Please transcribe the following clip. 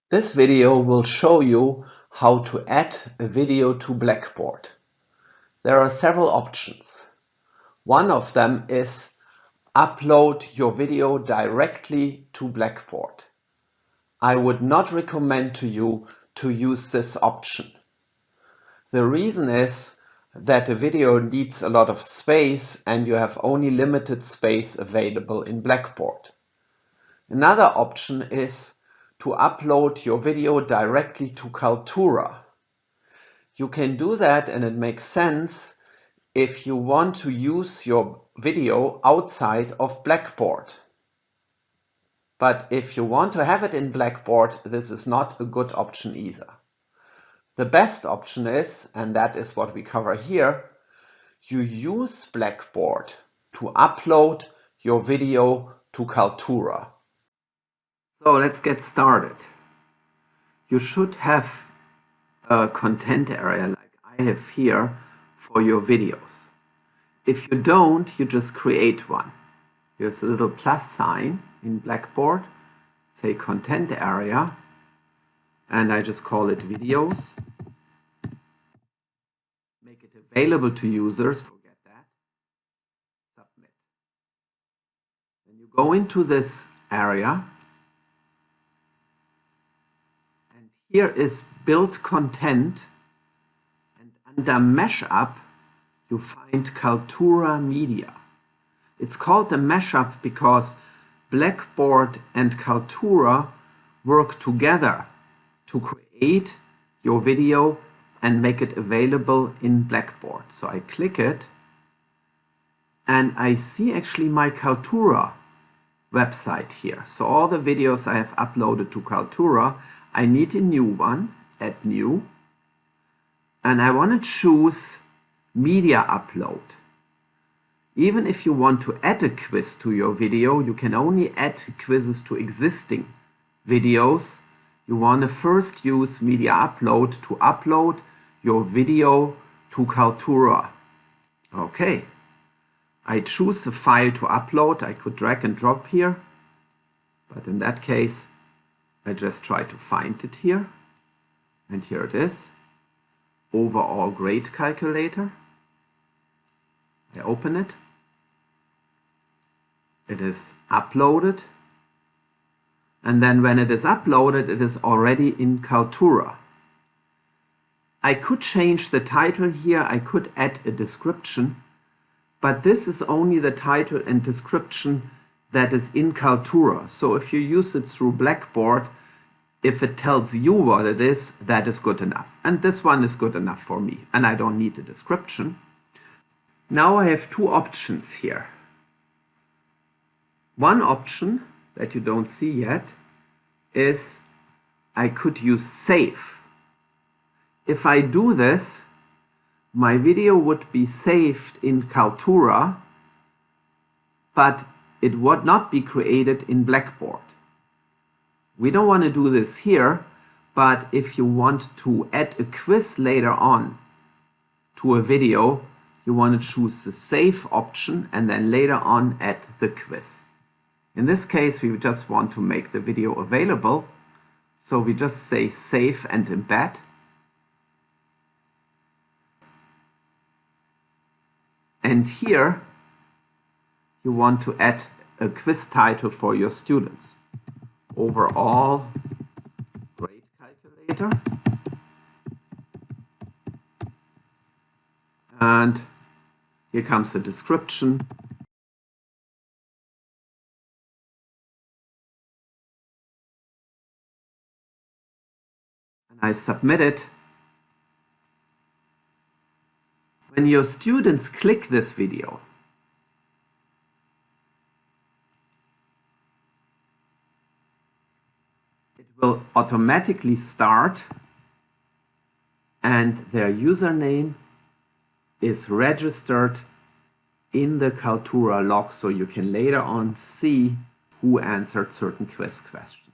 This video will show you how to add a video to Blackboard. There are several options. One of them is upload your video directly to Blackboard. I would not recommend to you to use this option. The reason is that a video needs a lot of space and you have only limited space available in Blackboard. Another option is to upload your video directly to Kaltura. You can do that and it makes sense if you want to use your video outside of Blackboard. But if you want to have it in Blackboard, this is not a good option either. The best option is, and that is what we cover here, you use Blackboard to upload your video to Kaltura. So let's get started. You should have a content area like I have here for your videos. If you don't, you just create one. Here's a little plus sign in Blackboard, say content area, and I just call it videos. Make it available to users, forget that. Submit. Then you go into this area, and here is build content, and under mashup you find Kaltura media. It's called a mashup because Blackboard and Kaltura work together to create your video and make it available in Blackboard. So I click it and I see actually my Kaltura website here. So all the videos I have uploaded to Kaltura, I need a new one, add new, and I want to choose media upload. Even if you want to add a quiz to your video, you can only add quizzes to existing videos. You want to first use media upload to upload your video to Kaltura. Okay, I choose a file to upload. I could drag and drop here, but in that case, I just try to find it here. And here it is, overall grade calculator. I open it. It is uploaded. And then when it is uploaded, it is already in Kaltura. I could change the title here. I could add a description, but this is only the title and description that is in Kaltura. So if you use it through Blackboard, if it tells you what it is, that is good enough. And this one is good enough for me, and I don't need a description. Now I have two options here. One option that you don't see yet is I could use save. If I do this, my video would be saved in Kaltura, but it would not be created in Blackboard. We don't want to do this here, but if you want to add a quiz later on to a video, you want to choose the save option and then later on add the quiz. In this case, we just want to make the video available, so we just say save and embed. And here you want to add a quiz title for your students. Overall grade calculator. And here comes the description. And I submit it. When your students click this video, it will automatically start and their username is registered in the Kaltura log, so you can later on see who answered certain quiz questions.